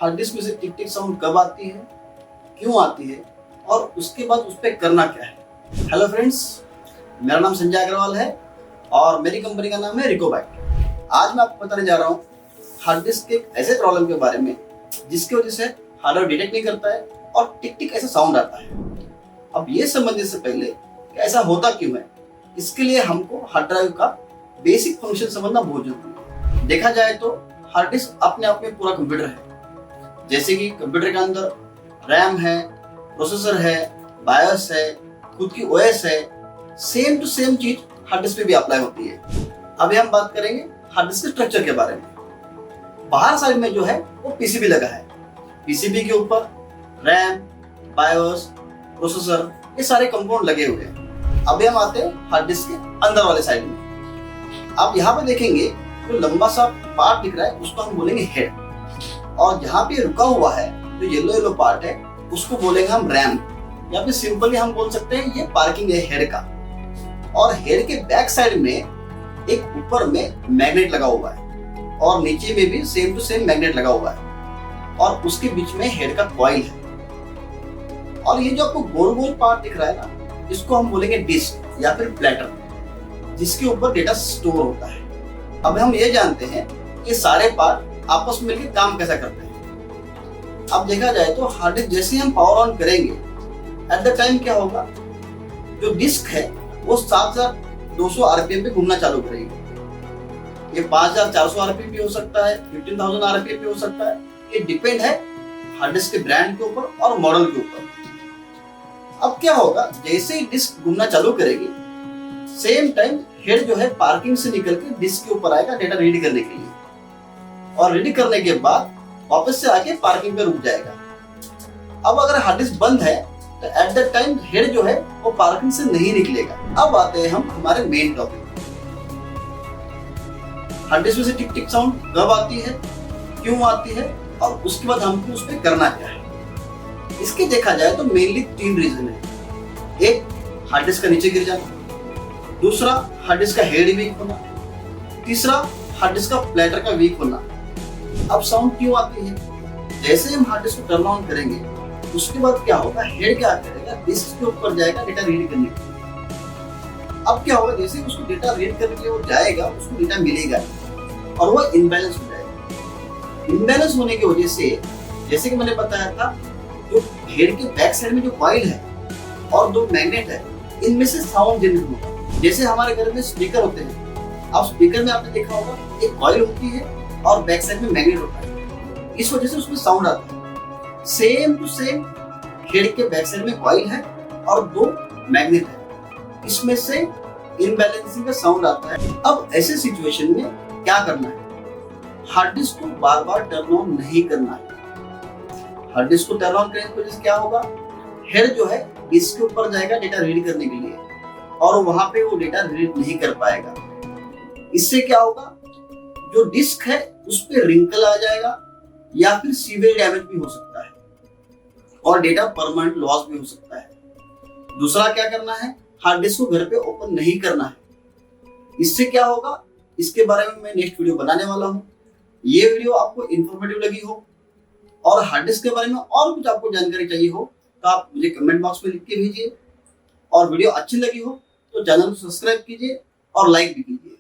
Hard disk में से टिक टिक sound कब आती है, क्यों आती है और उसके बाद उस पर करना क्या है। हेलो फ्रेंड्स, मेरा नाम संजय अग्रवाल है और मेरी कंपनी का नाम है रिकोबाइट। आज मैं आपको बताने जा रहा हूँ हार्ड डिस्क के ऐसे प्रॉब्लम के बारे में जिसकी वजह से हार्डवेयर डिटेक्ट नहीं करता है और टिक टिक ऐसा साउंड आता है। अब ये समझने से पहले कि ऐसा होता क्यों है, इसके लिए हमको हार्ड ड्राइव का बेसिक फंक्शन समझना बहुत जरूरी है। देखा जाए तो हार्ड डिस्क अपने आप में पूरा कंप्यूटर है। जैसे कि कंप्यूटर के अंदर रैम है, प्रोसेसर है, बायोस है, खुद की ओएस है, सेम टू सेम चीज हार्ड डिस्क पे भी अप्लाई होती है। अभी हम बात करेंगे हार्ड डिस्क के स्ट्रक्चर के बारे में। बाहर साइड में जो है वो पीसीबी लगा है। पीसीबी के ऊपर रैम, बायोस, प्रोसेसर ये सारे कंपोनेंट लगे हुए हैं। अभी हम आते हैं हार्ड डिस्क के अंदर वाले साइड में। आप यहाँ पे देखेंगे जो लंबा सा पार्ट दिख रहा है उसको हम बोलेंगे हेड, और जहाँ पे रुका हुआ है जो येलो येलो पार्ट है उसको बोलेंगे हम रैम, या फिर सिंपली हम बोल सकते हैं ये पार्किंग है हेड का। और हेड के बैक साइड में एक ऊपर में मैग्नेट लगा हुआ है और नीचे में भी सेम टू सेम मैग्नेट लगा हुआ है, और उसके बीच में हेड का कॉइल है। और ये जो आपको गोल गोल पार्ट दिख रहा है ना, इसको हम बोलेंगे डिस्क या फिर प्लेटर, जिसके ऊपर डेटा स्टोर होता है। अब हम ये जानते हैं ये सारे पार्ट आपस में मिलकर काम कैसा करते हैं। अब देखा जाए तो हार्ड डिस्क जैसे हम पावर ऑन करेंगे एट द टाइम क्या होगा, जो डिस्क है वो 7200 आरपीएम पे घूमना चालू करेगी। ये 5400 आरपीएम भी हो सकता है, 15000 आरपीएम भी हो सकता है। ये डिपेंड है हार्ड डिस्क के ब्रांड के ऊपर और मॉडल के ऊपर। अब क्या होगा, जैसे ही डिस्क घूमना चालू करेगी सेम टाइम हेड जो है पार्किंग से निकल के डिस्क के ऊपर आएगा डेटा रीड करने के लिए, और रीड करने के बाद वापस से आके पार्किंग पे रुक जाएगा। अब अगर हार्ड डिस्क बंद है तो एट द टाइम हेड जो है वो पार्किंग से नहीं निकलेगा। अब आते हैं हम हमारे मेन टॉपिक। हार्ड डिस्क में से टिक टिक साउंड कब आती है, क्यों आती है और उसके बाद हमको उस पर करना क्या है। इसके देखा जाए तो मेनली 3 रीजन है। एक, हार्ड डिस्क का नीचे गिर जाना। दूसरा, हार्ड डिस्क का हेड वीक होना। तीसरा, हार्ड डिस्क का प्लेटर का वीक होना। अब साउंड क्यों आती है, जैसे हम हार्ड डिस्क को टर्न ऑन करेंगे उसके बाद क्या होगा, हेड क्या करेगा, डिस्क के ऊपर जाएगा डेटा रीड करने के लिए। अब क्या होगा, जैसे उसको डेटा रीड करने के लिए वो जाएगा, उसको डेटा मिलेगा और वो इनबैलेंस हो जाएगा। इनबैलेंस होने की वजह से, जैसे कि मैंने बताया था, जो हेड के बैक साइड में जो कॉइल है और 2 मैग्नेट है, इनमें से साउंड जनरेट होगा। जैसे हमारे घर में स्पीकर होते हैं, अब स्पीकर में आपने देखा होगा एक कॉइल होती है और बैक साइड में मैग्नेट होता है, इस वजह से उसमें साउंड आता है। सेम टू सेम हेड के बैक साइड में कॉइल है और 2 मैग्नेट है, इसमें से इनबैलेंसिंग का साउंड आता है। अब ऐसे सिचुएशन में क्या करना है, हार्ड डिस्क को बार बार टर्न ऑन नहीं करना है। हार्ड डिस्क को टर्न ऑन करने की वजह से क्या होगा, हेड जो है डिस्क के ऊपर जाएगा डेटा रीड करने के लिए और वहां पे वो डेटा रीड नहीं कर पाएगा। इससे क्या होगा, जो डिस्क है उस पे रिंकल आ जाएगा या फिर सीवियर डैमेज भी हो सकता है और डेटा परमानेंट लॉस भी हो सकता है। दूसरा क्या करना है, हार्ड डिस्क को घर पे ओपन नहीं करना है। इससे क्या होगा, इसके बारे में मैं नेक्स्ट वीडियो बनाने वाला हूँ। ये वीडियो आपको इंफॉर्मेटिव लगी हो और हार्ड डिस्क के बारे में और कुछ आपको जानकारी चाहिए हो तो आप मुझे कमेंट बॉक्स में लिख के भेजिए, और वीडियो अच्छी लगी हो तो चैनल को सब्सक्राइब कीजिए और लाइक भी कीजिए।